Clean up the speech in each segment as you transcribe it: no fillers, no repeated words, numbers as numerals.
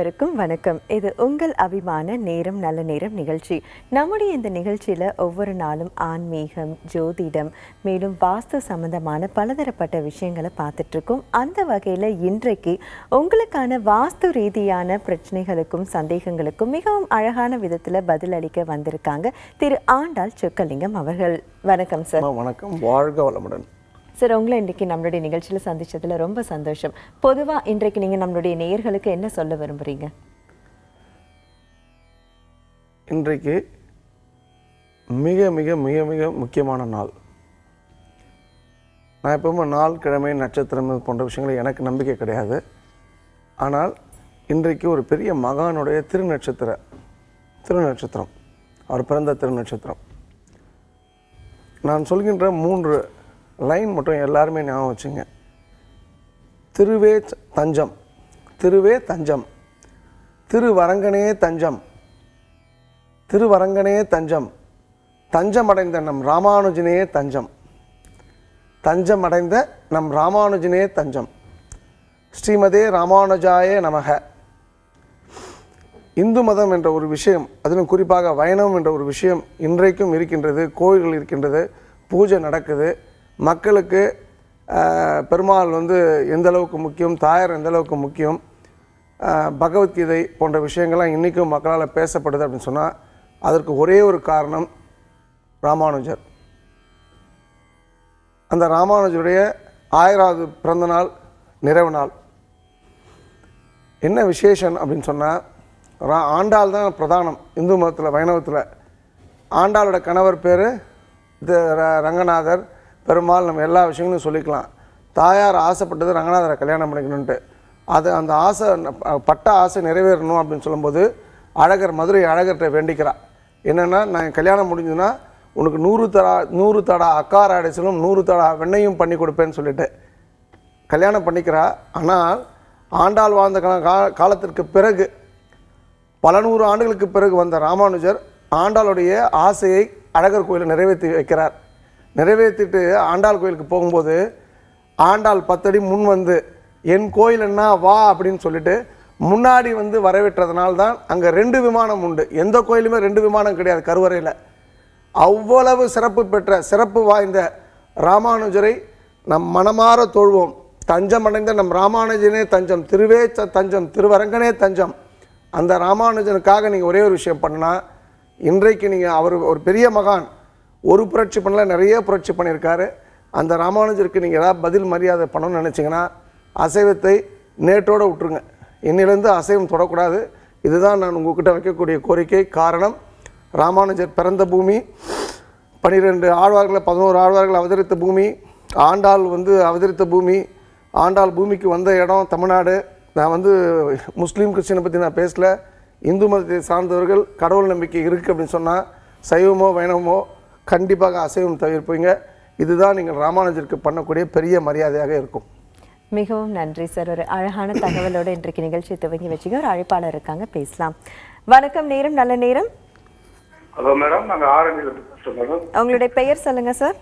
அனைவருக்கும் வணக்கம். இது உங்கள் அபிமான நேரம் நல்ல நேரம் நிகழ்ச்சி. நம்முடைய இந்த நிகழ்ச்சியில் ஒவ்வொரு நாளும் ஆன்மீகம், ஜோதிடம், மேலும் வாஸ்து சம்பந்தமான பலதரப்பட்ட விஷயங்களை பார்த்துட்ருக்கோம். அந்த வகையில் இன்றைக்கு உங்களுக்கான வாஸ்து ரீதியான பிரச்சனைகளுக்கும் சந்தேகங்களுக்கும் மிகவும் அழகான விதத்தில் பதிலளிக்க வந்திருக்காங்க திரு ஆண்டாள் சொக்கலிங்கம் அவர்கள். வணக்கம் சார். வணக்கம், வாழ்க வளமுடன். சார், உங்களை இன்றைக்கி நம்மளுடைய நிகழ்ச்சியில் சந்தித்ததில் ரொம்ப சந்தோஷம். பொதுவாக இன்றைக்கு நீங்கள் நம்மளுடைய நேயர்களுக்கு என்ன சொல்ல விரும்புகிறீங்க? இன்றைக்கு மிக மிக மிக மிக முக்கியமான நாள். நான் எப்பவுமே நாள், கிழமை, நட்சத்திரம் போன்ற விஷயங்கள் எனக்கு நம்பிக்கை கிடையாது. ஆனால் இன்றைக்கு ஒரு பெரிய மகானுடைய திருநட்சத்திரம், அவர் பிறந்த திருநட்சத்திரம். நான் சொல்கின்ற 3 லைன் மட்டும் எல்லாருமே ஞாபகம் வச்சுங்க. திருவே தஞ்சம், திருவே தஞ்சம், திருவரங்கனே தஞ்சம், திருவரங்கனே தஞ்சம், தஞ்சமடைந்த நம் ராமானுஜனே தஞ்சம், தஞ்சமடைந்த நம் ராமானுஜனே தஞ்சம், ஸ்ரீமதே ராமானுஜாய நமக. இந்து மதம் என்ற ஒரு விஷயம், அதிலும் குறிப்பாக வைணவம் என்ற ஒரு விஷயம் இன்றைக்கும் இருக்கின்றது. கோயில்கள் இருக்கின்றது, பூஜை நடக்குது. மக்களுக்கு பெருமாள் எந்த அளவுக்கு முக்கியம், தாயார் எந்த அளவுக்கு முக்கியம், பகவத்கீதை போன்ற விஷயங்கள்லாம் இன்றைக்கும் மக்களால் பேசப்படுது அப்படின்னு சொன்னால் அதற்கு ஒரே ஒரு காரணம் ராமானுஜர். அந்த ராமானுஜருடைய 1000வது பிறந்த நாள், நிறைவு நாள். என்ன விசேஷம் அப்படின்னு சொன்னால், ஆண்டாள் தான் பிரதானம் இந்து மதத்தில், வைணவத்தில். ஆண்டாளோட கணவர் பேர் ரங்கநாதர், பெருமாள். நம்ம எல்லா விஷயங்களும் சொல்லிக்கலாம். தாயார் ஆசைப்பட்டது ரங்கநாதரை கல்யாணம் பண்ணிக்கணுன்ட்டு. அந்த ஆசை, பட்ட ஆசை நிறைவேறணும் அப்படின்னு சொல்லும்போது மதுரை அழகர்கிட்ட வேண்டிக்கிறா. என்னென்னா, நான் கல்யாணம் முடிஞ்சதுன்னா உனக்கு 100 தடா அக்கார அடைசலும் 100 தடா வெண்ணையும் பண்ணி கொடுப்பேன்னு சொல்லிட்டு கல்யாணம் பண்ணிக்கிறா. ஆனால் ஆண்டாள் வாழ்ந்த காலத்திற்கு பிறகு, பல 100 ஆண்டுகளுக்கு பிறகு வந்த ராமானுஜர் ஆண்டாளுடைய ஆசையை அழகர் கோயிலை நிறைவேற்றி வைக்கிறார். நிறைவேற்றிட்டு ஆண்டாள் கோயிலுக்கு போகும்போது ஆண்டாள் 10 அடி முன் என் கோயில் என்ன வா அப்படின்னு சொல்லிட்டு முன்னாடி வரவேற்றதுனால்தான் அங்கே 2 விமானம் உண்டு. எந்த கோயிலுமே 2 விமானம் கிடையாது கருவறையில். அவ்வளவு சிறப்பு வாய்ந்த ராமானுஜரை நம் மனமாற தொழுவோம். தஞ்சமடைந்த நம் ராமானுஜனே தஞ்சம், திருவே தஞ்சம், திருவரங்கனே தஞ்சம். அந்த ராமானுஜனுக்காக நீங்கள் ஒரே ஒரு விஷயம் பண்ணால், இன்றைக்கு நீங்கள் அவர் ஒரு பெரிய மகான், ஒரு புரட்சி பண்ணல, நிறைய புரட்சி பண்ணியிருக்காரு. அந்த ராமானுஜருக்கு நீங்கள் ஏதாவது பதில் மரியாதை பண்ணணும்னு நினச்சிங்கன்னா அசைவத்தை நேற்றோடு விட்டுருங்க. இன்னிலேருந்து அசைவம் தொடக்கூடாது. இதுதான் நான் உங்கள்கிட்ட வைக்கக்கூடிய கோரிக்கை. காரணம், ராமானுஜர் பிறந்த பூமி, 12 ஆழ்வார்கள், 11 ஆழ்வார்கள் அவதரித்த பூமி, ஆண்டாள் அவதரித்த பூமி, ஆண்டாள் பூமிக்கு வந்த இடம் தமிழ்நாடு. நான் முஸ்லீம் கிறிஸ்டினை பற்றி நான் பேசல. இந்து மதத்தை சார்ந்தவர்கள் கடவுள் நம்பிக்கை இருக்குது அப்படின்னு சொன்னால் சைவமோ வைணவமோ கண்டிப்பாக அசைவம் தவிர்ப்பீங்க. இதுதான் நீங்கள் ராமானுஜருக்கு பண்ணக்கூடிய பெரிய மரியாதையாக இருக்கும். மிகவும் நன்றி சார். ஒரு அழகான தகவலோடு இன்றைக்கு நிகழ்ச்சியை துவங்கி வச்சுக்க ஒரு அழைப்பாளர் இருக்காங்க, பேசலாம். வணக்கம், நேரம் நல்ல நேரம். ஹலோ மேடம், நாங்கள் ஆரணியிலிருந்து பேசுகிறோம் மேடம். உங்களுடைய பெயர் சொல்லுங்கள் சார்.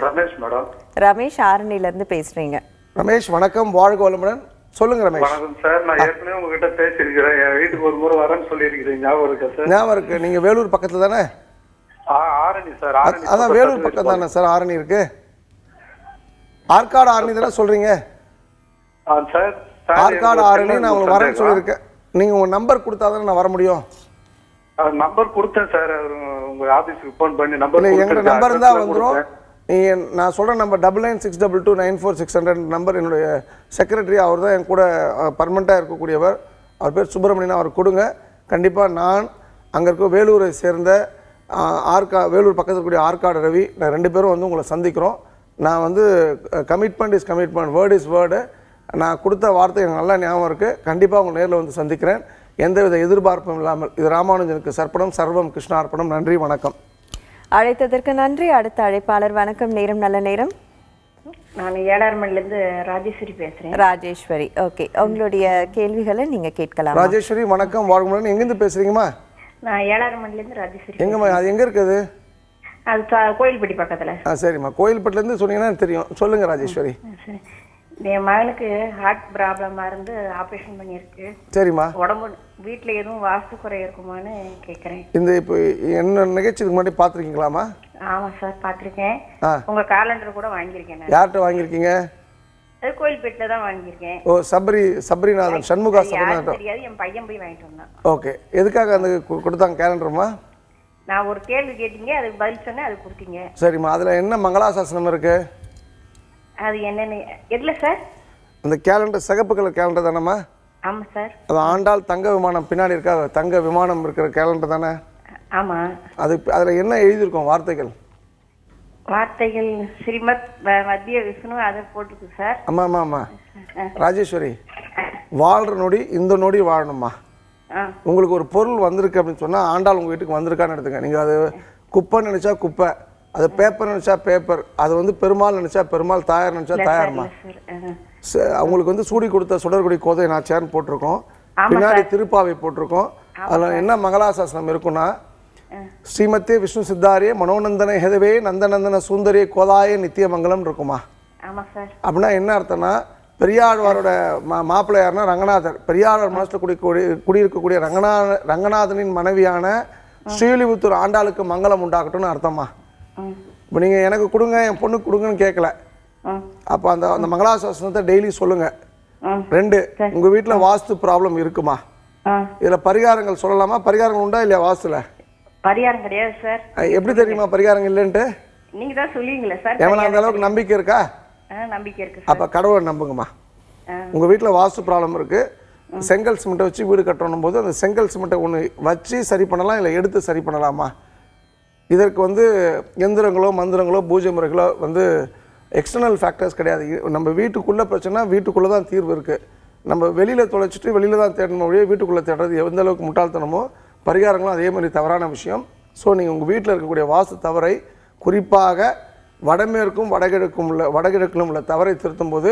ரமேஷ் மேடம். ரமேஷ், ஆரணியிலேருந்து பேசுகிறீங்க. ரமேஷ் வணக்கம், வாழ்க வளமுடன். சொல்லுங்க ரமேஷ். வணக்கம் சார். நான் ஏற்கனவே உங்ககிட்ட பேசியிருக்கிறேன். என் வீட்டுக்கு ஒரு முறை வரேன்னு சொல்லியிருக்கிறேன். ஞாபகம் இருக்கா சார்? ஞாபகம் இருக்கு. நீங்கள் வேலூர் பக்கத்தில் தானே? ஆரணி சார். அதான் வேலூர் பக்கம் தானே சார் ஆரணி இருக்கு? ஆற்காடு ஆரணி தானே சொல்றீங்க? சார், ஆற்காடு ஆரணி நான் உங்களுக்கு வரேன்னு சொல்லியிருக்கேன். நீங்கள் உங்கள் நம்பர் கொடுத்தா தானே நான் வர முடியும். நம்பர் கொடுத்தேன் சார், உங்கள் ஆஃபீஸுக்கு ஃபோன் பண்ணி. நம்பர் இல்லை, எங்கள் நம்பர் இருந்தால் வந்துடும். நீங்கள் நான் சொல்கிற நம்பர் 9962294600 நம்பர். என்னுடைய செக்ரட்டரி, அவர் தான் என் கூட பர்மனெண்ட்டாக இருக்கக்கூடியவர். அவர் பேர் சுப்பிரமணியன். அவர் கொடுங்க. கண்டிப்பாக நான் அங்கே இருக்க வேலூரை சேர்ந்த வேலூர் பக்கத்தில் இருக்கக்கூடிய ஆற்காடு ரவி, நான் 2 பேரும் உங்களை சந்திக்கிறோம். நான் commitment is commitment, word is word. நான் கொடுத்த வார்த்தை எனக்கு நல்லா ஞாபகம் இருக்குது. கண்டிப்பாக உங்கள் நேரில் சந்திக்கிறேன், எந்தவித எதிர்பார்ப்பும் இல்லாமல். இது ராமானுஜனுக்கு சர்ப்பணம், சர்வம் கிருஷ்ணார்ப்பணம். நன்றி, வணக்கம். அழைத்ததற்கு நன்றி. அடுத்த அழைப்பாளர். வணக்கம், நேரம் நல்ல நேரம். நான் ஏழார்மணிலேருந்து ராஜேஸ்வரி பேசுகிறேன். ராஜேஸ்வரி, ஓகே. உங்களுடைய கேள்விகளை நீங்கள் கேட்கலாம். ராஜேஸ்வரி வணக்கம், வாழ்க. எங்கேருந்து பேசுகிறீங்கம்மா? நான் ஏழார்மணிலேருந்து ராஜேஸ்வரி. எங்கம்மா அது? எங்கே இருக்குது அது? கோயில்பட்டி பக்கத்தில். சரிம்மா, கோயில்பட்டிலேருந்து சொன்னீங்கன்னா தெரியும். சொல்லுங்கள் ராஜேஸ்வரி. என் மகனுக்கு ஹார்ட் ப்ராப்ளமா இருந்து ஆப்ரேஷன் பண்ணியிருக்கு. சரிம்மா. உடம்பு வீட்டில் எதுவும் வாஸ்து குறை இருக்குமான்னு கேட்குறேன். இந்த இப்போ என்ன நிகழ்ச்சிக்கு முன்னாடி பார்த்துருக்கீங்களாம்மா? ஆமாம் சார், பார்த்துருக்கேன். உங்கள் காலண்டர் கூட வாங்கியிருக்கேன். யார்கிட்ட வாங்கியிருக்கீங்க? அது கோயில்பேட்டில் தான் வாங்கியிருக்கேன். ஓ, சபரிநாதன் சண்முகா சபரிநாதன். தெரியாது, என் பையன் போய் வாங்கிட்டு வந்தான். ஓகே, எதுக்காக அந்த கொடுத்தாங்க கேலண்டருமா? நான் ஒரு கேள்வி கேட்டீங்க, அதுக்கு பதில் சொன்னேன், அது கொடுத்தீங்க. சரிம்மா, அதில் என்ன மங்களாசாசனம் இருக்கு? அது என்னன்னு எதுல சார்? அந்த கேலண்டர் சிகப்பு கலர் கேலண்டர் தானேம்மா? ஆமாம் சார். அது ஆண்டாள் தங்க விமானம் பின்னாடி இருக்கா, தங்க விமானம் இருக்கிற கேலண்டர் தானே? ஆமாம். அதில் என்ன எழுதியிருக்கோம் வார்த்தைகள்? வார்த்தைகள் ஸ்ரீமத் மத்திய விஷ்ணு அதை போட்டுருக்கு சார். ஆமாம் ஆமாம் ஆமாம். ராஜேஸ்வரி, வாழ்கிற நொடி இந்த நொடி வாழணுமா? உங்களுக்கு ஒரு பொருள் வந்திருக்கு அப்படின்னு சொன்னால் ஆண்டாள் உங்கள் வீட்டுக்கு வந்திருக்கான்னு எடுத்துங்க. நீங்கள் அது குப்பைன்னு நினச்சா குப்பை, அது பேப்பர் நினச்சா பேப்பர், அது வந்து பெருமாள் நினச்சா பெருமாள், தாயார் நினச்சா தாயார்மா. அவங்களுக்கு வந்து சூடி கொடுத்த சுடர்குடி கோதை நான் சேர்ந்து போட்டிருக்கோம், பின்னாடி திருப்பாவை போட்டிருக்கோம். அதில் என்ன மங்களாசாசனம் இருக்குன்னா, ஸ்ரீமத்தே விஷ்ணு சித்தாரிய மனோநந்தன ஹெதவே நந்தநந்தன சுந்தரிய கோதாய நித்திய மங்கலம் இருக்குமா? அப்படின்னா என்ன அர்த்தம்னா, பெரியாழ்வாரோட மாப்பிள்ளை யாருன்னா ரங்கநாதர். பெரியாழ்வார் மனசில் குடியிருக்கக்கூடிய ரங்கநாதனின் மனைவியான ஸ்ரீவில்லிபுத்தூர் ஆண்டாளுக்கு மங்களம் உண்டாகட்டும்னு அர்த்தமா. இப்போ நீங்கள் எனக்கு கொடுங்க, என் பொண்ணுக்கு கொடுங்கன்னு கேட்கல. அப்போ அந்த மங்களாசாசனத்தை டெய்லி சொல்லுங்க. 2, உங்கள் வீட்டில் வாஸ்து ப்ராப்ளம் இருக்குமா? இதில் பரிகாரங்கள் சொல்லலாமா? பரிகாரங்கள் உண்டா இல்லையா வாஸ்துல? பரிகாரம் கிடையாது சார். எப்படி தெரியுமா பரிகாரங்கள் இல்லைன்ட்டு? நீங்க தான் சொல்லுவீங்களா சார்? எவனா அந்த அளவுக்கு நம்பிக்கை இருக்கா? நம்பிக்கை இருக்கு. அப்போ கடவுளை நம்புங்கம்மா. உங்கள் வீட்டில் வாஸ்து ப்ராப்ளம் இருக்குது, செங்கல் சிமெண்ட்டை வச்சு வீடு கட்டணும் போது அந்த செங்கல் சிமெண்ட்டை ஒன்று வச்சு சரி பண்ணலாம், இல்லை எடுத்து சரி பண்ணலாமா? இதற்கு வந்து எந்திரங்களோ மந்திரங்களோ பூஜை முறைகளோ வந்து எக்ஸ்டர்னல் ஃபேக்டர்ஸ் கிடையாது. நம்ம வீட்டுக்குள்ளே பிரச்சனை, வீட்டுக்குள்ளே தான் தீர்வு இருக்குது. நம்ம வெளியில் தொலைச்சிட்டு வெளியில் தான் தேடணும் வழியே வீட்டுக்குள்ளே தேடுறது எந்த அளவுக்கு முட்டாள்தனமோ, பரிகாரங்களும் அதே மாதிரி தவறான விஷயம். ஸோ நீங்கள் உங்கள் வீட்டில் இருக்கக்கூடிய வாஸ்து தவறை, குறிப்பாக வடமேற்கும் வடகிழக்கிலும் உள்ள தவறை திருத்தும் போது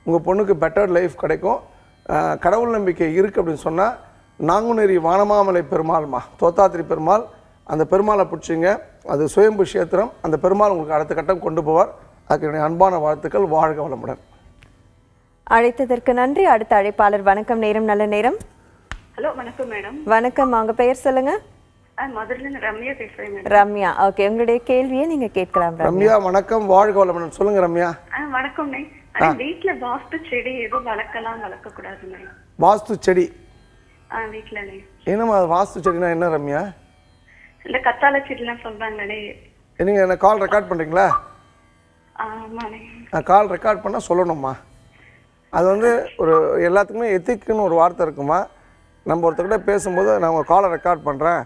உங்கள் பொண்ணுக்கு பெட்டர் லைஃப் கிடைக்கும். கடவுள் நம்பிக்கை இருக்குது அப்படின்னு சொன்னால், நாங்குநேரி வானமாமலை பெருமாள்மா, தோத்தாத்திரி பெருமாள், அந்த பெருமாளை பிடிச்சிங்க. அது சுயம்பு கஷேத்திரம். அந்த பெருமாள் உங்களுக்கு அடுத்த கட்டம் கொண்டு போவார். அதுக்கு என்னுடைய அன்பான வாழ்த்துக்கள். வாழ்க வளமுடன். அழைத்ததற்கு நன்றி. அடுத்த அழைப்பாளர். வணக்கம், நேரம் நல்ல நேரம். ஹலோ, வணக்கம் மேடம். வணக்கம், அவங்க பெயர் சொல்லுங்க. மதுரையில ரம்யா பேசுறேன் மேடம். ரம்யா, ஓகே, உங்களுடைய கேள்வியை நீங்க கேட்கலாம். ரம்யா வணக்கம், வாழ்க வளமுடன். சொல்லுங்க ரம்யா. வணக்கம். வீட்டுல வாஸ்து செடி எதுவும் வளர்க்க கூடாது? வாஸ்து செடி வீட்டுல என்னமா வாஸ்து செடினா என்ன ரம்யா? இல்ல கத்தாழை செடிலாம் சொல்றாங்களே. நீங்க என்ன கால் ரெக்கார்ட் பண்றீங்களா? கால் ரெக்கார்ட் பண்ணால் சொல்லணும்மா. அது வந்து ஒரு எல்லாத்துக்குமே எத்திக்குன்னு ஒரு வார்த்தை இருக்குமா. நம்ம ஒருத்தர்கிட்ட பேசும்போது நான் ஒரு காலை ரெக்கார்ட் பண்ணுறேன்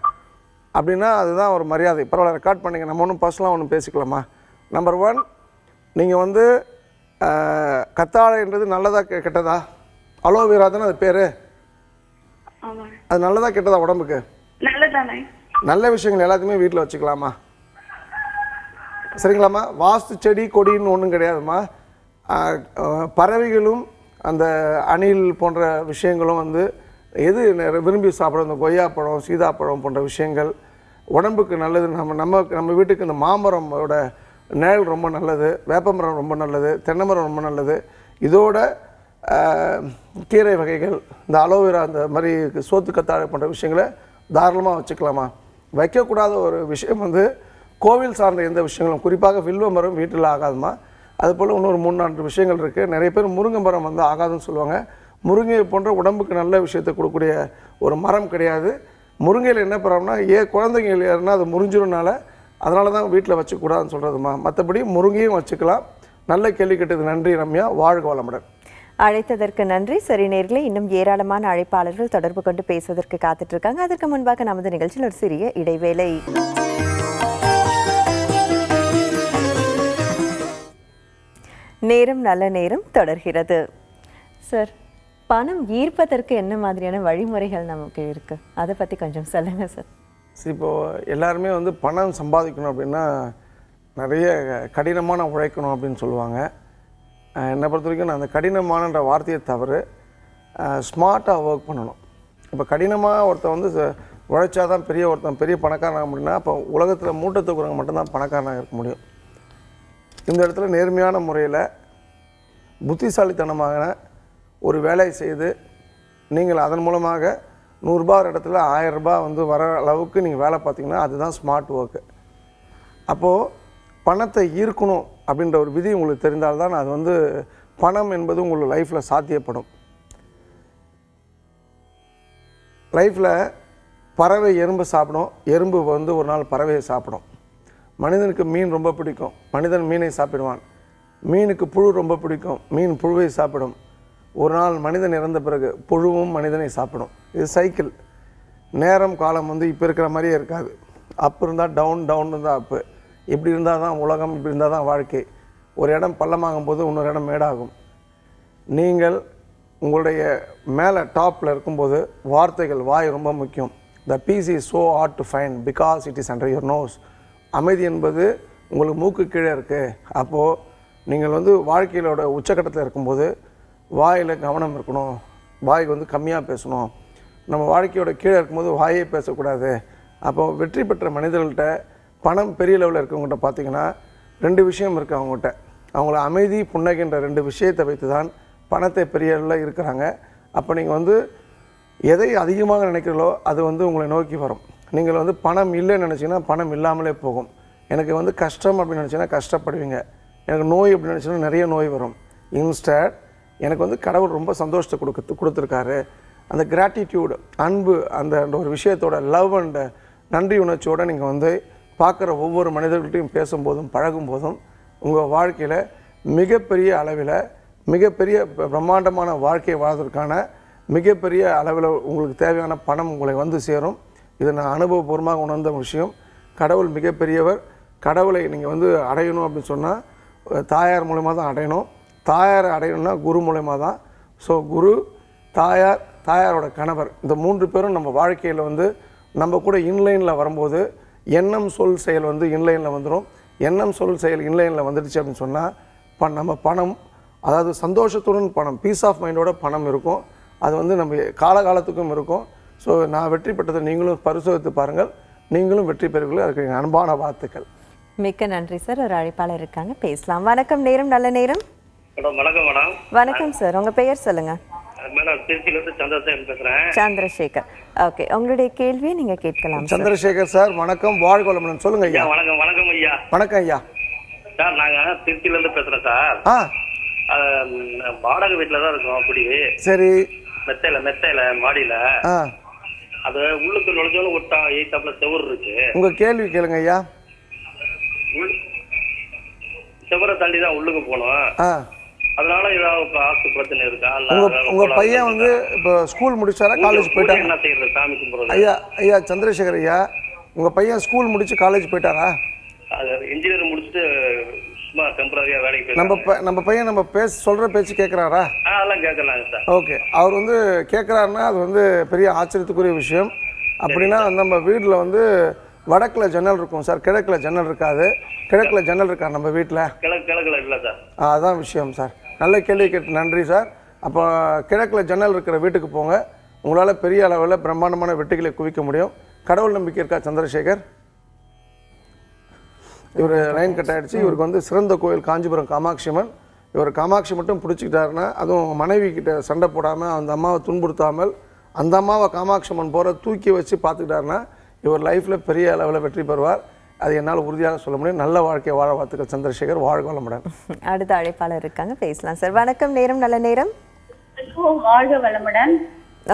அப்படின்னா அதுதான் ஒரு மரியாதை. பரவாயில்ல, ரெக்கார்ட் பண்ணிங்க, நம்ம ஒன்றும் பர்சனலாக ஒன்றும் பேசிக்கலாமா. நம்பர் 1, நீங்கள் வந்து கத்தாழைன்றது நல்லதா கெட்டதா? அலோவேரா தானே அது பேர். அது நல்லதா கெட்டதா உடம்புக்கு? நல்ல விஷயங்கள் எல்லாத்தையுமே வீட்டில் வச்சுக்கலாமா, சரிங்களாம்மா. வாஸ்து செடி கொடின்னு ஒன்றும் கிடையாதுமா. பறவைகளும் அந்த அணில் போன்ற விஷயங்களும் வந்து எது விரும்பி சாப்பிடும், இந்த கொய்யாப்பழம், சீதாப்பழம் போன்ற விஷயங்கள் உடம்புக்கு நல்லது. நம்ம வீட்டுக்கு இந்த மாமரமோட நிழல் ரொம்ப நல்லது, வேப்பமரம் ரொம்ப நல்லது, தென்னைமரம் ரொம்ப நல்லது. இதோட கீரை வகைகள், இந்த அலோவேரா, அந்த மாதிரி சோத்து கத்தாழை போன்ற விஷயங்களை தாராளமாக வச்சுக்கலாமா. வைக்கக்கூடாத ஒரு விஷயம் வந்து கோவில் சார்ந்த எந்த விஷயங்களும், குறிப்பாக வில்வ மரம் வீட்டில் ஆகாதுமா. அதுபோல் இன்னொரு 3-4 விஷயங்கள் இருக்குது. நிறைய பேர் முருங்கை மரம் வந்து ஆகாதுன்னு சொல்லுவாங்க. முருங்கை போன்ற உடம்புக்கு நல்ல விஷயத்தை கொடுக்கக்கூடிய ஒரு மரம் கிடையாது. முருங்கையில் என்ன பண்ணுறோம்னா, குழந்தைங்க இல்லையாருன்னா அது முறிஞ்சிரும்னால அதனால தான் வீட்டில் வச்சுக்கூடாதுன்னு சொல்கிறதுமா. மற்றபடி முருங்கையும் வச்சுக்கலாம். நல்ல கேள்வி கேட்டது, நன்றி ரம்யா. வாழ்க வளமுடன். அழைத்ததற்கு நன்றி. சரி நேர்களே, இன்னும் ஏராளமான அழைப்பாளர்கள் தொடர்பு கொண்டு பேசுவதற்கு காத்துட்டு இருக்காங்க. அதற்கு முன்பாக நமது நிகழ்ச்சியில் ஒரு சிறிய இடைவேளை. நேரம் நல்ல நேரம் தொடர்கிறது. சார், பணம் ஈர்ப்பதற்கு என்ன மாதிரியான வழிமுறைகள் நமக்கு இருக்குது, அதை பற்றி கொஞ்சம் சொல்லுங்கள் சார். சரி, இப்போது எல்லாருமே வந்து பணம் சம்பாதிக்கணும் அப்படின்னா நிறைய கடினமான உழைக்கணும் அப்படின்னு சொல்லுவாங்க. என்னை பொறுத்த வரைக்கும் நான் அந்த கடினமானன்ற வார்த்தையை தவிர ஸ்மார்ட்டாக ஒர்க் பண்ணணும். இப்போ கடினமாக ஒருத்தன் வந்து உழைச்சா தான் பெரிய பணக்காரனாக முடியும்னா, அப்போ உலகத்தில் மூட்டை தூக்குறவங்க மட்டும்தான் பணக்காரனாக இருக்க முடியும். இந்த இடத்துல நேர்மையான முறையில் புத்திசாலித்தனமான ஒரு வேலையை செய்து நீங்கள் அதன் மூலமாக 100 ரூபா இடத்துல 1000 ரூபாய் வந்து வர அளவுக்கு நீங்கள் வேலை பார்த்தீங்கன்னா அதுதான் ஸ்மார்ட் ஒர்க்கு. அப்போது பணத்தை ஈர்க்கணும் அப்படின்ற ஒரு விதி உங்களுக்கு தெரிந்தால்தான் அது வந்து பணம் என்பது உங்களுக்கு லைஃப்பில் சாத்தியப்படும். லைஃப்பில் பறவை எறும்பை சாப்பிடும், எறும்பு வந்து ஒரு நாள் பறவையை சாப்பிடும். மனிதனுக்கு மீன் ரொம்ப பிடிக்கும், மனிதன் மீனை சாப்பிடுவான். மீனுக்கு புழு ரொம்ப பிடிக்கும், மீன் புழுவை சாப்பிடும். ஒரு நாள் மனிதன் இறந்த பிறகு புழுவும் மனிதனை சாப்பிடும். இது சைக்கிள். நேரம் காலம் வந்து இப்போ இருக்கிற மாதிரியே இருக்காது. அப் இருந்தால் டவுன், டவுன் இருந்தால் அப்பு. இப்படி இருந்தால் தான் உலகம், இப்படி இருந்தால் தான் வாழ்க்கை. ஒரு இடம் பள்ளமாகும் போது இன்னொரு இடம் மேடாகும். நீங்கள் உங்களுடைய மேலே டாப்பில் இருக்கும்போது வார்த்தைகள், வாய் ரொம்ப முக்கியம். The peace is so hard to find because it is under your nose. அமைதி என்பது உங்களுக்கு மூக்கு கீழே இருக்குது. அப்போது நீங்கள் வந்து வாழ்க்கையிலோட உச்சக்கட்டத்தில் இருக்கும்போது வாயில் கவனம் இருக்கணும். வாய் வந்து கம்மியாக பேசணும். நம்ம வாழ்க்கையோட கீழே இருக்கும்போது வாயே பேசக்கூடாது. அப்போது வெற்றி பெற்ற மனிதர்கள்ட்ட, பணம் பெரிய லெவலில் இருக்கவங்ககிட்ட பார்த்திங்கன்னா 2 விஷயம் இருக்குது அவங்ககிட்ட. அவங்கள அமைதி, புன்னகைன்ற 2 விஷயத்தை வைத்து தான் பணத்தை பெரிய அளவில் இருக்கிறாங்க. அப்போ நீங்கள் வந்து எதை அதிகமாக நினைக்கிறீங்களோ அது வந்து உங்களை நோக்கி வரும். நீங்கள் வந்து பணம் இல்லைன்னு நினச்சிங்கன்னா பணம் இல்லாமலே போகும். எனக்கு வந்து கஷ்டம் அப்படின்னு நினச்சிங்கன்னா கஷ்டப்படுவீங்க. எனக்கு நோய் அப்படின்னு நினச்சிங்கன்னா நிறைய நோய் வரும். இன்ஸ்டட் எனக்கு வந்து கடவுள் ரொம்ப சந்தோஷத்தை கொடுத்துருக்காரு. அந்த கிராட்டிடியூடு, அன்பு, அந்த ஒரு விஷயத்தோட லவ் அண்ட் நன்றி உணர்ச்சியோடு நீங்கள் வந்து பார்க்குற ஒவ்வொரு மனிதர்கள்ட்டையும் பேசும்போதும் பழகும்போதும் உங்கள் வாழ்க்கையில் மிகப்பெரிய அளவில் மிகப்பெரிய பிரம்மாண்டமான வாழ்க்கையை வாழ்வதற்கான மிகப்பெரிய அளவில் உங்களுக்கு தேவையான பணம் உங்களை வந்து சேரும். இதை நான் அனுபவபூர்வமாக உணர்ந்த விஷயம். கடவுள் மிகப்பெரியவர். கடவுளை நீங்கள் வந்து அடையணும் அப்படின்னு சொன்னால் தாயார் மூலமாக தான் அடையணும். தாயாரை அடையணும்னா குரு மூலமாக தான். ஸோ குரு, தாயார், தாயாரோட கணவர், இந்த 3 பேரும் நம்ம வாழ்க்கையில் வந்து நம்ம கூட இன்லைனில் வரும்போது எண்ணம் சொல் செயல் வந்து இன்லைனில் வந்துடும். எண்ணம் சொல் செயல் இன்லைனில் வந்துடுச்சு அப்படின்னு சொன்னால் நம்ம பணம், அதாவது சந்தோஷத்துடன் பணம், பீஸ் ஆஃப் மைண்டோட பணம் இருக்கும். அது வந்து நம்ம காலகாலத்துக்கும் இருக்கும். ஸோ நான் வெற்றி பெற்றதை நீங்களும் பரிசோதித்து பாருங்கள், நீங்களும் வெற்றி பெறுவீர்கள். அதுக்கு எங்கள் அன்பான வாழ்த்துக்கள். மிக்க நன்றி சார். ஒரு அழைப்பாளர் இருக்காங்க, பேசலாம். வணக்கம், நேரம் நல்ல நேரம். வணக்கம் மேடம். வணக்கம் சார், உங்க பெயர் சொல்லுங்க. மேடம், திருச்சியிலிருந்து சந்திரசேகர் பேசுறேன். சந்திரசேகர், ஓகே, உங்களுடைய கேள்வியை நீங்க கேட்கலாம். சந்திரசேகர் சார் வணக்கம், வாழ்க வளமுடன். சொல்லுங்க ஐயா. வணக்கம். வணக்கம் ஐயா. வணக்கம் ஐயா. சார், நாங்க திருச்சியிலிருந்து பேசுறேன் சார். வாடகை வீட்டுல தான் இருக்கோம். அப்படி சரி. மெத்தையில மாடியில அது உள்ளுக்கு நுழைஞ்சாலும் ஒரு 8 செவர் இருக்கு. உங்க கேள்வி கேளுங்க ஐயா. செவரை தாண்டி தான் உள்ளுக்கு போனோம். அதனால ஏதாவது ஆஸ்தி பிரச்சனை இருக்கா? உங்க பையன் வந்து இப்போ ஸ்கூல் முடிச்சாரா, காலேஜ் போயிட்டாரா? என்ன செய்யறது சாமி கும்பிடுறது? ஐயா சந்திரசேகர் ஐயா, உங்க பையன் ஸ்கூல் முடிச்சு காலேஜ் போயிட்டாரா? இன்ஜினியர் முடிச்சுட்டு சும்மா டெம்பரரியா வேலைக்கு நம்ம பையன் நம்ம சொல்ற பேச்சு கேட்குறாரா? அதெல்லாம் கேட்கலாங்க சார். ஓகே, அவர் வந்து கேட்குறாருன்னா அது வந்து பெரிய ஆச்சரியத்துக்குரிய விஷயம். அப்படின்னா நம்ம வீட்டில் வந்து வடக்கில் ஜன்னல் இருக்கும் சார், கிழக்கில் ஜன்னல் இருக்காது. கிழக்கில் ஜன்னல் இருக்கா நம்ம வீட்டில்? கிழக்கில் இல்லை சார். அதான் விஷயம் சார். நல்ல கேள்வி கேட்டு நன்றி சார். அப்போ கிழக்கில் ஜன்னல் இருக்கிற வீட்டுக்கு போங்க, உங்களால் பெரிய அளவில் பிரம்மாண்டமான வெற்றிகளை குவிக்க முடியும். கடவுள் நம்பிக்கை இருக்கா சந்திரசேகர்? இவர் லைன் கட் ஆகிடுச்சு. இவருக்கு வந்து சிறந்த கோயில் காஞ்சிபுரம் காமாட்சி அம்மன். இவர் காமாட்சி மட்டும் பிடிச்சிக்கிட்டாருன்னா, அதுவும் மனைவி கிட்ட சண்டை போடாமல், அந்த அம்மாவை துன்புறுத்தாமல், அந்த அம்மாவை காமாட்சி அம்மன் போகிற தூக்கி வச்சு பார்த்துக்கிட்டாருன்னா இவர் லைஃப்பில் பெரிய அளவில் வெற்றி பெறுவார். அது என்னால் உறுதியாக சொல்ல முடியும். நல்ல வாழ்க்கை வாழ வாழ்த்துக்கள் சந்திரசேகர், வாழ்க வளமுடன். அடுத்த அழைப்பாளர் இருக்காங்க, பேசலாம் சார். வணக்கம், நேரம் நல்ல நேரம். வாழ்க வளமுடன்.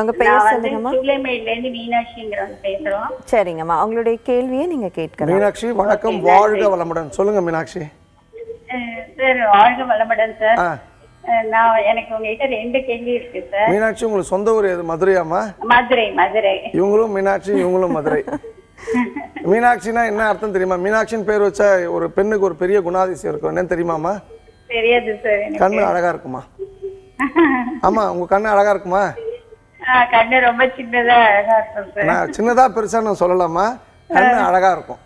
உங்க பெயர் சொல்லுங்கம்மா. சூளைமேட்லேருந்து மீனாட்சிங்கிறவங்க பேசுறோம். சரிங்கம்மா, உங்களுடைய கேள்வியை நீங்க கேட்கலாம். மீனாட்சி வணக்கம், வாழ்க வளமுடன். சொல்லுங்க மீனாட்சி. சார் வாழ்க வளமுடன் சார். எனக்கு உங்ககிட்ட 2 கேள்வி இருக்கு சார். மீனாட்சி, உங்களுக்கு சொந்த ஊர் எது? மதுரையாமா? மதுரை. இவங்களும் மீனாட்சி, இவங்களும் மதுரை. மீனாட்சினா என்ன அர்த்தம் தெரியுமா? மீனாட்சின்னு பேர் வச்சா ஒரு பெண்ணுக்கு ஒரு பெரிய குணாதிசயம் இருக்கும். என்னன்னு தெரியுமாமா? தெரியாது சார். கண்ணு அழகா இருக்குமா? ஆமா, உங்க கண்ணு அழகா இருக்குமா? கண்ணு ரொம்ப சின்னதா அழகா இருக்கும் சார். நான் சின்னதா பெருசா நான் சொல்லலாமா? கண்ணு அழகா இருக்கும்.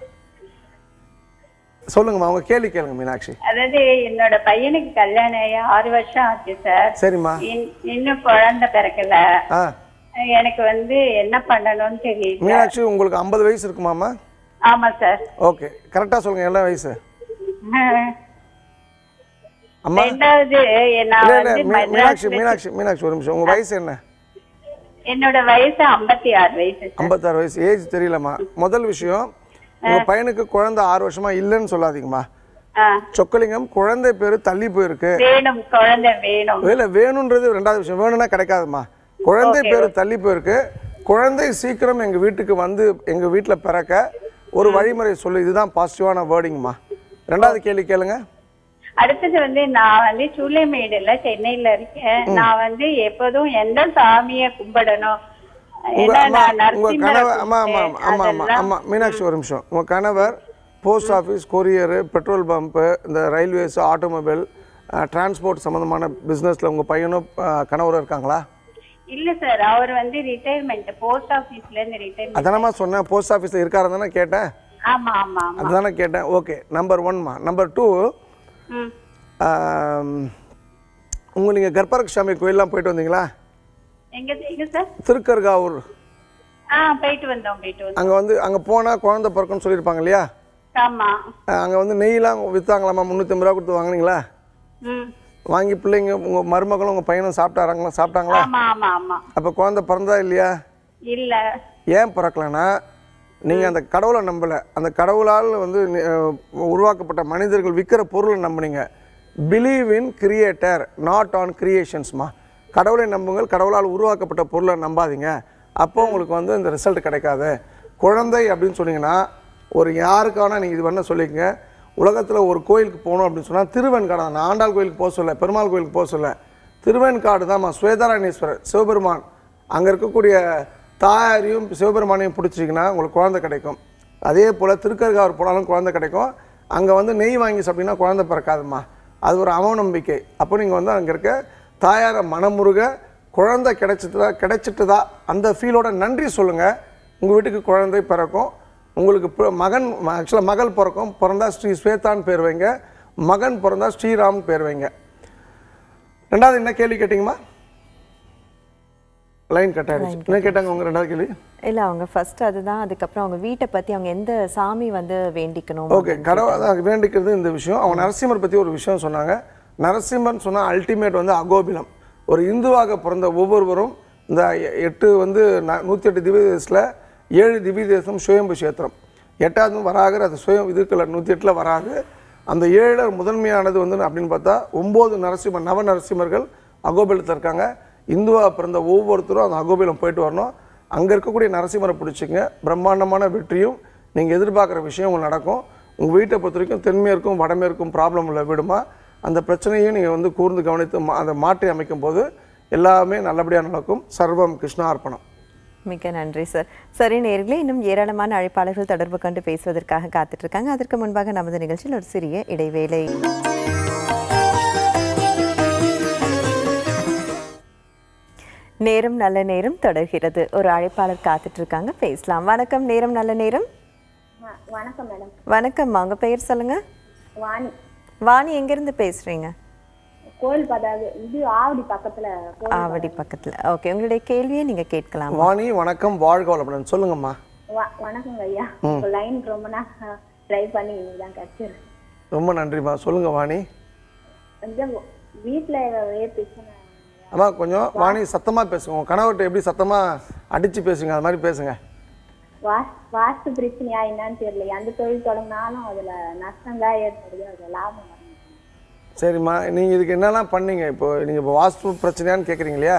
சொல்லுங்கம்மா, உங்க கேள்வி கேளுங்க மீனாட்சி. அதாவது என்னோட பையனுக்கு கல்யாணம் ஆகி 6 வருஷம் ஆச்சு சார். சரிம்மா. இன்னும் குழந்தை பிறக்கல. எனக்கு வந்து என்ன பண்ணணும்னு தெரியல. மீனாட்சி, உங்களுக்கு 50 வயசு இருக்குமாமா? ஆமா சார். ஓகே, கரெக்டா சொல்லுங்க. என்ன வயசு? அம்மா ரெண்டாவது நான் இல்லை வந்து இல்லை மீனாட்சி மெட்ராஸ்ல மீனாட்சி மீனாட்சி ஒரு நிமிஷம். உங்கள் வயசு என்ன? என்னோட வயசு 56 வயசு சார். 56 வயசு. ஏஜ் தெரியலம்மா. முதல் விஷயம், உங்கள் பையனுக்கு குழந்தை 6 வருஷமா இல்லைன்னு சொல்லாதீங்கம்மா. சொக்கலிங்கம் குழந்தை பேர் தள்ளி போயிருக்கு. வேணும், குழந்தை வேணும். இல்லை வேணுன்றது ரெண்டாவது விஷயம். வேணும்னா கிடைக்காதுமா. குழந்தை பேர் தள்ளி போயிருக்கு. குழந்தை சீக்கிரம் எங்கள் வீட்டுக்கு வந்து எங்கள் வீட்டில் பிறக்க ஒரு வழிமுறை சொல்லு. இதுதான் பாசிட்டிவான வேர்டிங்மா. ரெண்டாவது கேள்வி கேளுங்க. அடுத்தது வந்து நான் வந்து சூளைமேடுல சென்னையில இருக்கேன். நான் வந்து எப்போதும் எந்த சாமியை கும்பிடணும்? உங்கள் கணவர் ஆமாம் மீனாட்சி ஒரு நிமிஷம். உங்கள் கணவர் post office, courier, petrol pump, இந்த ரயில்வேஸ், ஆட்டோமொபைல், டிரான்ஸ்போர்ட் சம்மந்தமான பிஸ்னஸில் உங்கள் பையனும் கணவரும் இருக்காங்களா? இல்ல சார், அவர் வந்து ரிட்டையர்மெண்ட், போஸ்ட் ஆபீஸ்ல இருந்து ரிட்டையர்மெண்ட். அதானமா சொன்னேன், போஸ்ட் ஆஃபீஸில் இருக்காரு தானே கேட்டேன். ஆமா ஆமா ஆமா அதுதானே கேட்டேன். Okay, number 1மா. நம்பர் 2, நீங்கள் கற்பரக்ஷாமி கோயிலெலாம் போயிட்டு வந்தீங்களா? எங்க சார்? திருக்கர்காவூர். போயிட்டு வந்தோம். அங்கே வந்து அங்கே போனால் குழந்தை பிறக்கும்னு சொல்லியிருப்பாங்க இல்லையா? ஆமா. அங்கே வந்து நெய்லாம் விற்றாங்களாம்மா? 350 ரூபா கொடுத்து வாங்கினீங்களா? வாங்கி பிள்ளைங்க உங்கள் மருமகளும் உங்கள் பையனும் சாப்பிட்டாங்களா? ஆமா ஆமா ஆமா. அப்போ குழந்தை பிறந்தா இல்லையா? இல்ல. ஏன் பிறக்கலன்னா நீங்கள் அந்த கடவுளை நம்பலை. அந்த கடவுளால் வந்து உருவாக்கப்பட்ட மனிதர்கள் விற்கிற பொருளை நம்பினீங்க. Believe in creator, not on கிரியேஷன்ஸ்மா. கடவுளை நம்புங்கள், கடவுளால் உருவாக்கப்பட்ட பொருளை நம்பாதீங்க. அப்போ உங்களுக்கு வந்து இந்த ரிசல்ட் கிடைக்காது. குழந்தை அப்படின்னு சொன்னீங்கன்னா ஒரு யாருக்கான நீங்கள் இது பண்ண சொல்லிக்கங்க. உலகத்தில் ஒரு கோயிலுக்கு போகணும் அப்படின்னு சொன்னால் திருவெண்காடு தான். நான் ஆண்டாள் கோயிலுக்கு போக சொல்ல, பெருமாள் கோயிலுக்கு போக சொல்ல, திருவெண்காடு தான்மா. ஸ்வேதாராயணீஸ்வரர் சிவபெருமான், அங்கே இருக்கக்கூடிய தாயாரையும் சிவபெருமானையும் பிடிச்சிங்கன்னா உங்களுக்கு குழந்தை கிடைக்கும். அதே போல் திருக்கர்காவூர் போனாலும் குழந்தை கிடைக்கும். அங்கே வந்து நெய் வாங்கி சாப்பிட்டீங்கன்னா குழந்தை பிறக்காதுமா. அது ஒரு அவநம்பிக்கை. அப்போ நீங்கள் வந்து அங்கே இருக்க தாயாரை மனமுருக குழந்தை கிடைச்சிட்டுதா அந்த ஃபீலோட நன்றி சொல்லுங்கள். உங்கள் வீட்டுக்கு குழந்தை பிறக்கும். உங்களுக்கு மகன், ஆக்சுவலாக மகள் பிறக்கும். பிறந்தா ஸ்ரீ ஸ்வேதான் பேர் வைங்க. மகன் பிறந்தா ஸ்ரீராம் பேர் வைங்க. ரெண்டாவது என்ன கேள்வி கேட்டிங்கம்மா? லைன் கட் ஆகிடுச்சு. என்ன கேட்டாங்க உங்கள் ரெண்டாவது கேள்வி? இல்லை, அவங்க ஃபர்ஸ்ட் அதுதான். அதுக்கப்புறம் அவங்க வீட்டை பற்றி அவங்க எந்த சாமி வந்து வேண்டிக்கணும்? ஓகே, கடவுள் வேண்டிக்கிறது இந்த விஷயம். அவங்க நரசிம்மர் பற்றி ஒரு விஷயம் சொன்னாங்க. நரசிம்மன் சொன்னால் அல்டிமேட் வந்து அகோபிலம். ஒரு இந்துவாக பிறந்த ஒவ்வொருவரும் இந்த 8 வந்து 108 திவ்ய தேசத்தில் 7 திவ்ய தேசம் சுயம்பு கஷேத்திரம். 8வது வராகர், அது சுயம் இதுக்குள்ள 108ல் வராது. அந்த 7 முதன்மையானது வந்து அப்படின்னு பார்த்தா 9 நரசிம்மர், நவ நரசிம்மர்கள் அகோபிலத்தில் இருக்காங்க. இந்துவாக பிறந்த ஒவ்வொருத்தரும் அந்த அகோபிலம் போயிட்டு வரணும். அங்கே இருக்கக்கூடிய நரசிம்மரை பிடிச்சிங்க. பிரம்மாண்டமான வெற்றியும் நீங்கள் எதிர்பார்க்குற விஷயம் உங்களுக்கு நடக்கும். உங்கள் வீட்டை பொறுத்த வரைக்கும் தென்மேற்கும் வடமேற்கும் ப்ராப்ளம் உள்ள வீடுமா, அந்த பிரச்சனையும் நீங்கள் வந்து கூர்ந்து கவனித்து அதை மாற்றி அமைக்கும் போது எல்லாமே நல்லபடியாக நடக்கும். சர்வம் கிருஷ்ணார்ப்பணம். மிக்க நன்றி சார். சரி நேயர்களே, இன்னும் ஏராளமான அழைப்பாளர்கள் தொடர்பு கொண்டு பேசுவதற்காக காத்துட்டு இருக்காங்க. அதற்கு முன்பாக நமது நிகழ்ச்சியில் ஒரு சிறிய இடைவேளை. நேரம் நல்ல நேரம் தொடர்கிறது. ஒரு அழைப்பாளர் காத்துட்டு இருக்காங்க, பேசலாம். வணக்கம், நேரம் நல்ல நேரம். வணக்கம் மேடம். வணக்கம், உங்க பெயர் சொல்லுங்க. வாணி. வாணி, எங்கிருந்து பேசுறீங்க? கோயில் பதாவது இது ஆவடி பக்கத்துல. ஆவடி பக்கத்துல. ஓகே, உங்களுடைய கேள்வியை நீங்க கேட்கலாம். வாணி வணக்கம், வாழ்க வளமுடன். சொல்லுங்கம்மா. வணக்கங்க ஐயா. லைன் ரொம்ப நான் ட்ரை பண்ணி தான் கிடைச்சிருக்கு. ரொம்ப நன்றிம்மா. சொல்லுங்க வாணி. வீட்டுல பிரச்சனை. அம்மா கொஞ்சம் வாணி சத்தமா பேசுங்க. உங்க கணவர்கிட்ட எப்படி சத்தமா அடிச்சு பேசுங்க, அது மாதிரி பேசுங்க. வாஸ்து பிரச்சனையா என்னன்னு தெரியல. அந்த தொழில் தொடங்கினாலும் அதுல நஷ்டம் தான் ஏற்படுது, அது லாபம். சரிம்மா, நீங்கள் இதுக்கு என்னெல்லாம் பண்ணீங்க? இப்போ நீங்கள் இப்போ வாஸ்து பிரச்சனையான்னு கேட்குறீங்க இல்லையா?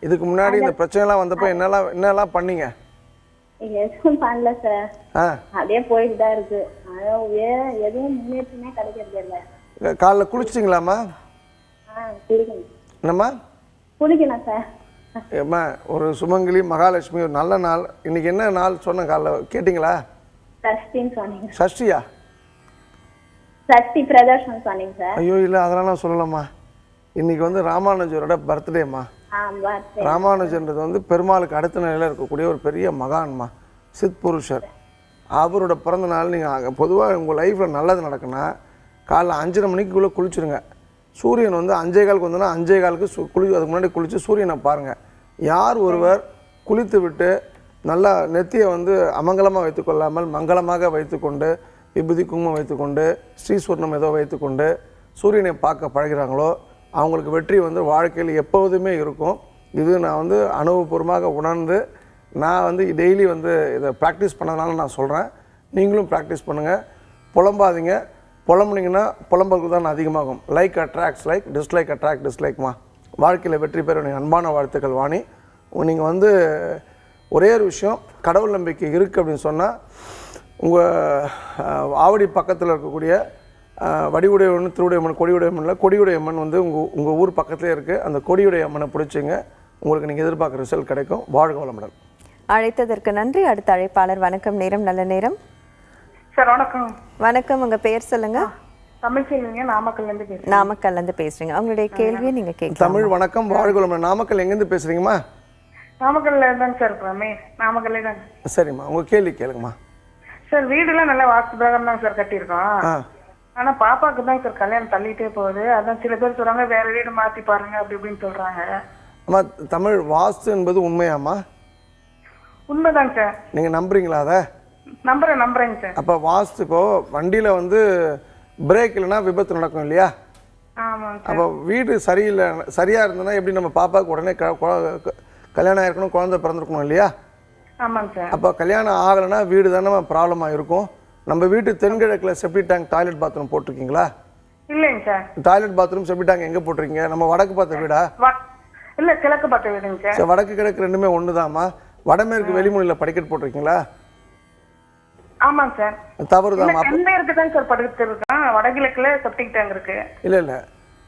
இதுக்கு முன்னாடி இந்த பிரச்சனைலாம் வந்தப்போ என்னெல்லாம் பண்ணீங்க? எதுவும் பண்ணல சார். அப்படியே போயிட்டு தான் இருக்கு. எதுவும் முன்னேற்றமே கிடைக்கிறது இல்லை. காலைல குளிச்சிட்டிங்களாம்மா? குளிக்கணும். என்னம்மா? குளிக்கணும் சார். ஏம்மா, ஒரு சுமங்கலி மகாலட்சுமி, ஒரு நல்ல நாள். இன்னைக்கு என்ன நாள் சொன்ன காலைல கேட்டிங்களா? சஷ்டின்னு சொன்னீங்க. சஷ்டியா? சஷ்டி பிரதர்ஷனம் சொன்னீங்க சார். ஐயோ இல்லை, அதெல்லாம் நான் சொல்லலாமா. இன்னைக்கு வந்து ராமானுஜரோட பர்த்டேம்மா. ராமானுஜன்றது வந்து பெருமாளுக்கு அடுத்த நிலையில் இருக்கக்கூடிய ஒரு பெரிய மகான்மா, சித் புருஷர். அவரோட பிறந்த நாள் நீங்கள் பொதுவாக உங்கள் லைஃப்பில் நல்லது நடக்குன்னா காலைல 5:30 மணிக்குள்ளே குளிச்சுருங்க. சூரியன் வந்து 5:15 வந்தோன்னா 5:15 அதுக்கு முன்னாடி குளித்து சூரியனை பாருங்கள். யார் ஒருவர் குளித்து விட்டு நல்லா நெத்தியை வந்து அமங்கலமாக வைத்துக்கொள்ளாமல் மங்களமாக வைத்துக்கொண்டு விபூதி குங்குமம் வைத்துக்கொண்டு ஸ்ரீஸ்வர்ணம் ஏதோ வைத்துக்கொண்டு சூரியனை பார்க்க பழகிறாங்களோ அவங்களுக்கு வெற்றி வந்து வாழ்க்கையில் எப்போதுமே இருக்கும். இது நான் வந்து அனுபவபூர்வமாக உணர்ந்து நான் வந்து டெய்லி வந்து இதை ப்ராக்டிஸ் பண்ணதுனால நான் சொல்கிறேன். நீங்களும் ப்ராக்டிஸ் பண்ணுங்கள். புலம்பாதீங்க. புலம்புனீங்கன்னா புலம்புக்கு தான் அதிகமாகும். Like attracts like, dislike attract டிஸ்லைக்மா. வாழ்க்கையில் வெற்றி பெற எனக்கு அன்பான வாழ்த்துக்கள் வாணி. நீங்கள் வந்து ஒரே ஒரு விஷயம், கடவுள் நம்பிக்கை இருக்குது அப்படின்னு சொன்னால் உங்கள் ஆவடி பக்கத்தில் இருக்கக்கூடிய வடிவுடையம்மன், திருவுடையம்மன், கொடியுடையம்மனில் கொடியுடையம்மன் வந்து உங்கள் ஊர் பக்கத்துலேயே இருக்குது. அந்த கொடியுடையம்மனை பிடிச்சிங்க, உங்களுக்கு நீங்கள் எதிர்பார்க்குற ரிசல்ட் கிடைக்கும். வாழ்க வளமுடன். அழைத்ததற்கு நன்றி. அடுத்த அழைப்பாளர். வணக்கம், நேரம் நல்ல நேரம். சார் வணக்கம். வணக்கம், உங்க பேர் சொல்லுங்க. தமிழ்ச்செல்விங்க, நாமக்கல்லேருந்து பேசுறேன். நாமக்கல்லேருந்து பேசுறீங்க. உங்களுடைய கேள்வியை நீங்க கேட்கலாம். தமிழ் வணக்கம், வாழ்க வளமுடன். நாமக்கல் எங்கேருந்து பேசுகிறீங்கம்மா? நாமக்கல்ல தாங்க சார் இருக்கிறோமே. நாமக்கல்லே தாங்க. சரிம்மா, உங்கள் கேள்வி கேளுங்கம்மா. சார் வீடுலாம் நல்லா வாஸ்து பிரகாரம் தாங்க சார் கட்டியிருக்கோம். ஆனா பாப்பாக்கு தான் சார் கல்யாணம் தள்ளிட்டே போகுது. அதான் சில பேர் சொல்றாங்க வேற வீடு மாத்தி பாருங்க அப்படி இப்படின்னு சொல்றாங்க. அம்மா, தமிழ் வாஸ்து என்பது உண்மையாம்மா? உண்மைதாங்க சார். நீங்கள் நம்புறீங்களா அதை? நம்புறேங்க சார். அப்போ வாஸ்து இப்போ வண்டியில் வந்து பிரேக் இல்லைன்னா விபத்து நடக்கும் இல்லையா? ஆமாங்க சார். அப்போ வீடு சரியில்லை, சரியாக இருந்ததுன்னா எப்படி நம்ம பாப்பாவுக்கு உடனே கல்யாணம் ஆயிருக்கணும், குழந்தை பிறந்திருக்கணும் இல்லையா? ஆமாங்க சார். அப்போ கல்யாணம் ஆகலைன்னா வீடு தானே ப்ராப்ளமாக இருக்கும். நம்ம வீட்டு தென்கிழக்கில் செப்டி டேங்க், டாய்லெட் பாத்ரூம் போட்டிருக்கீங்களா? இல்லைங்க சார். டாய்லெட் பாத்ரூம் செப்டி டேங்க் எங்கே போட்டிருக்கீங்க? நம்ம வடக்கு பார்த்த வீடா? இல்ல, கிழக்கு பார்த்த வீடுங்க சார். சரி, வடக்கு கிழக்கு ரெண்டுமே ஒன்று தான்மா. வடமேற்கு வெளிமொழியில் படிக்கட்டு போட்டிருக்கீங்களா? ஆமாங்க சார். தவறு தான்மா. தென்மேற்கு தான் சார் படிக்கட்டு இருக்கேன், வடகிழக்குல செப்டிக் டேங்க் இருக்கு. இல்லை,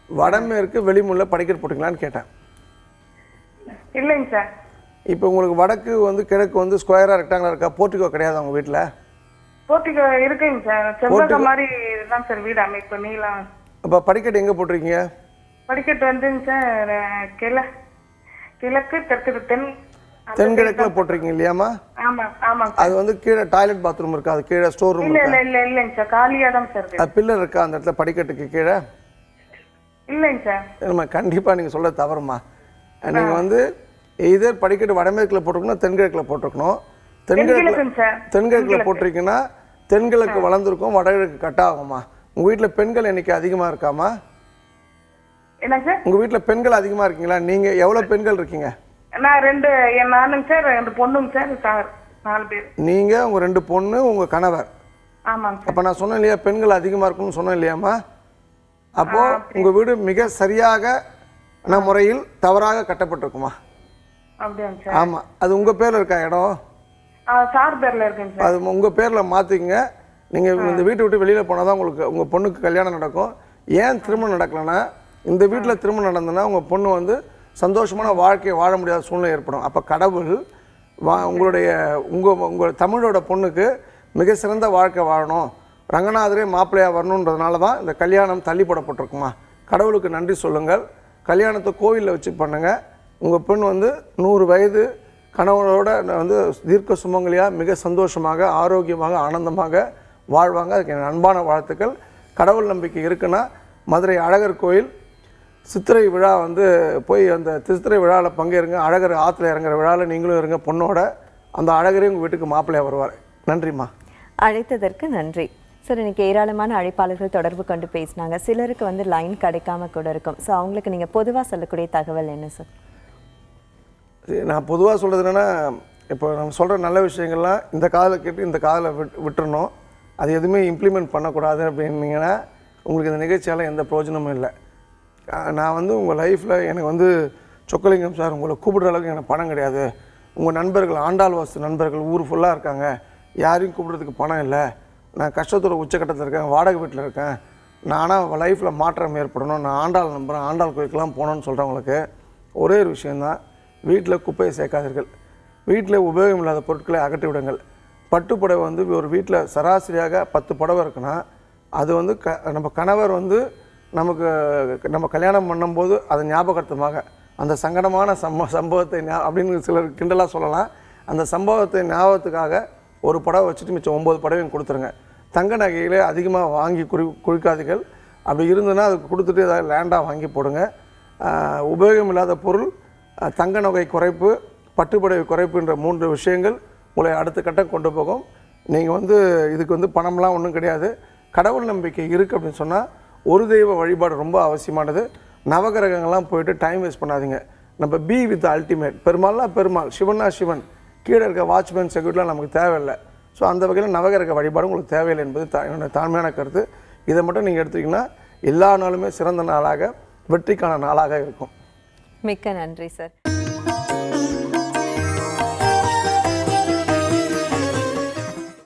வடமேற்கு வெளிமொழியில் படிக்கட்டு போட்டிங்களான்னு கேட்டேன். இல்லைங்க சார். இப்போ உங்களுக்கு வடக்கு வந்து கிழக்கு வந்து ஸ்கொயராக ரெக்டாங்கிளாக இருக்கா? போர்ட்டிகோ கிடையாது உங்கள் வீட்டில்? போர்ட்டிகோ இருக்குங்க சார். செவ்வக மாதிரி தான் சார் வீடு அமைப்பு, நீளம். அப்போ படிக்கட்டு எங்கே போட்டிருக்கீங்க? படிக்கட்டு வந்துங்க சார் கிழக்கு தெற்கு தென்கிழக்கில் போட்டிருக்கீங்க இல்லையாம்மா? ஆமா ஆமாங்க. அது வந்து கீழே டாய்லெட் பாத்ரூம் இருக்கா? அது கீழே ஸ்டோர் ரூம் இருக்கா? இல்லைங்க சார், காலியா தான் சார் இருக்கு. பில்லர் இருக்கா அந்த இடத்துல படிக்கட்டுக்கு கீழே? இல்லைங்க சார். நம்ம கண்டிப்பாக நீங்கள் சொல்ல தவறுமா. நீங்கள் வந்து இதர் படிக்கட்டு வடமேற்கில் போட்டிருக்கணும், தென்கிழக்கில் போட்டிருக்கணும். தென்கிழக்கில் போட்டிருக்கீங்கன்னா தென்கிழக்கு வளர்ந்துருக்கும், வடகிழக்கு கட் ஆகுமா. உங்கள் வீட்டில் பெண்கள் எண்ணிக்கை அதிகமாக இருக்காமா? என்னங்க சார்? உங்கள் வீட்டில் பெண்கள் அதிகமாக இருக்கீங்களா? நீங்கள் எவ்வளோ பெண்கள் இருக்கீங்க? நானுங்க சார், 2 பொண்ணுங்க சார், 4 பேர். நீங்கள் உங்கள் 2 பொண்ணு, உங்கள் கணவர். ஆமாங்க சார். அப்போ நான் சொன்னேன் இல்லையா, பெண்கள் அதிகமாக இருக்கும்னு சொன்னேன் இல்லையாம்மா? அப்போது உங்கள் வீடு மிக சரியாக முறையில் தவறாக கட்டப்பட்டிருக்குமா? அப்படியாங்க சார். ஆமாம். அது உங்கள் பேரில் இருக்கா இடம்? சார் பேரில் இருக்குங்க சார். அது உங்கள் பேரில் மாற்றிக்கங்க. நீங்கள் இந்த வீட்டை விட்டு வெளியில் போனால் தான் உங்களுக்கு உங்கள் பொண்ணுக்கு கல்யாணம் நடக்கும். ஏன் திருமணம் நடக்கலைன்னா, இந்த வீட்டில் திருமணம் நடந்ததுன்னா உங்கள் பொண்ணு வந்து சந்தோஷமான வாழ்க்கையை வாழ முடியாத சூழ்நிலை ஏற்படும். அப்போ கடவுள் உங்கள் தமிழோட பொண்ணுக்கு மிக சிறந்த வாழ்க்கை வாழணும், ரங்கநாதரே மாப்பிள்ளையாக வரணுன்றதுனால தான் இந்த கல்யாணம் தள்ளி போடப்பட்டிருக்குமா. கடவுளுக்கு நன்றி சொல்லுங்கள். கல்யாணத்தை கோவிலில் வச்சு பண்ணுங்கள். உங்கள் பெண் வந்து 100 வயது கணவனோட வந்து தீர்க்க சுமங்கலியாக மிக சந்தோஷமாக, ஆரோக்கியமாக, ஆனந்தமாக வாழ்வாங்க. அதுக்கு என் அன்பான வாழ்த்துக்கள். கடவுள் நம்பிக்கை இருக்குன்னா மதுரை அழகர் கோயில் சித்திரை விழா வந்து போய் அந்த சித்திரை விழாவில் பங்கேறுங்க. அழகர் ஆற்றுல இறங்குற விழாவில் நீங்களும் இருங்க பொண்ணோட. அந்த அழகரே உங்கள் வீட்டுக்கு மாப்பிள்ளையாக வருவார். நன்றிம்மா. அழைத்ததற்கு நன்றி சார். இன்னைக்கு ஏராளமான அழைப்பாளர்கள் தொடர்பு கொண்டு பேசினாங்க. சிலருக்கு வந்து லைன் கிடைக்காம கூட இருக்கும். ஸோ அவங்களுக்கு நீங்கள் பொதுவாக சொல்லக்கூடிய தகவல் என்ன சார்? நான் பொதுவாக சொல்கிறது என்னென்னா, இப்போ நம்ம சொல்கிற நல்ல விஷயங்கள்லாம் இந்த காதில் கேட்டு இந்த காதில் விட்டுறணும். அது எதுவுமே இம்ப்ளிமெண்ட் பண்ணக்கூடாது அப்படின்னீங்கன்னா உங்களுக்கு இந்த நிகழ்ச்சியால் எந்த பிரயோஜனமும் இல்லை. நான் வந்து உங்கள் லைஃப்பில் எனக்கு வந்து சொக்கலிங்கம் சார் உங்களை கூப்பிடுற அளவுக்கு எனக்கு பணம் கிடையாது. உங்கள் நண்பர்கள் ஆண்டாள் வாஸ்து நண்பர்கள் ஊர் ஃபுல்லாக இருக்காங்க, யாரையும் கூப்பிடுறதுக்கு பணம் இல்லை, நான் கஷ்டத்தோட உச்சக்கட்டத்தில் இருக்கேன், வாடகை வீட்டில் இருக்கேன், நானாக லைஃப்பில் மாற்றம் ஏற்படணும், நான் ஆண்டாள் நம்புகிறேன், ஆண்டாள் கோயிலுக்கெல்லாம் போகணுன்னு சொல்கிறவங்களுக்கு ஒரே ஒரு விஷயந்தான், வீட்டில் குப்பையை சேர்க்காதீர்கள். வீட்டில் உபயோகம் இல்லாத பொருட்களை அகற்றி விடுங்கள். பட்டுப்புடவை வந்து ஒரு வீட்டில் சராசரியாக 10 புடவை இருக்குன்னா அது வந்து நம்ம கணவர் வந்து நம்ம கல்யாணம் பண்ணும்போது அது ஞாபகார்த்தமாக அந்த சங்கடமான சம்பவத்தை அப்படின்னு சிலர் கிண்டலாக சொல்லலாம். அந்த சம்பவத்தை ஞாபகத்துக்காக ஒரு புடவை வச்சுட்டு மிச்சம் 9 புடவையும் கொடுத்துருங்க. தங்க நகையிலே அதிகமாக வாங்கி குழிக்காதீர்கள். அப்படி இருந்ததுன்னா அதுக்கு கொடுத்துட்டு ஏதாவது லேண்டாக வாங்கி போடுங்க. உபயோகம் இல்லாத பொருள், தங்க நகை குறைப்பு, பட்டுப்புடவை குறைப்புன்ற 3 விஷயங்கள் உங்களை அடுத்த கட்டம் கொண்டு போகும். நீங்கள் வந்து இதுக்கு வந்து பணம்லாம் ஒன்றும் கிடையாது. கடவுள் நம்பிக்கை இருக்குது அப்படின்னு சொன்னால் ஒரு தெய்வ வழிபாடு ரொம்ப அவசியமானது. நவகிரகங்கள்லாம் போயிட்டு டைம் வேஸ்ட் பண்ணாதீங்க. நம்ம பி வித் அல்டிமேட். பெருமாள்னா பெருமாள், சிவன்னா சிவன், கீழே இருக்க வாட்ச்மேன் செக்யூரிட்டிலாம் நமக்கு தேவையில்லை. ஸோ அந்த வகையில் நவகிரக வழிபாடு உங்களுக்கு தேவையில்லை என்பது என்னோட தாழ்மையான கருத்து. இதை மட்டும் நீங்கள் எடுத்துக்கிங்கன்னா எல்லா நாளுமே சிறந்த நாளாக, வெற்றிக்கான நாளாக இருக்கும். மிக்க நன்றி சார்.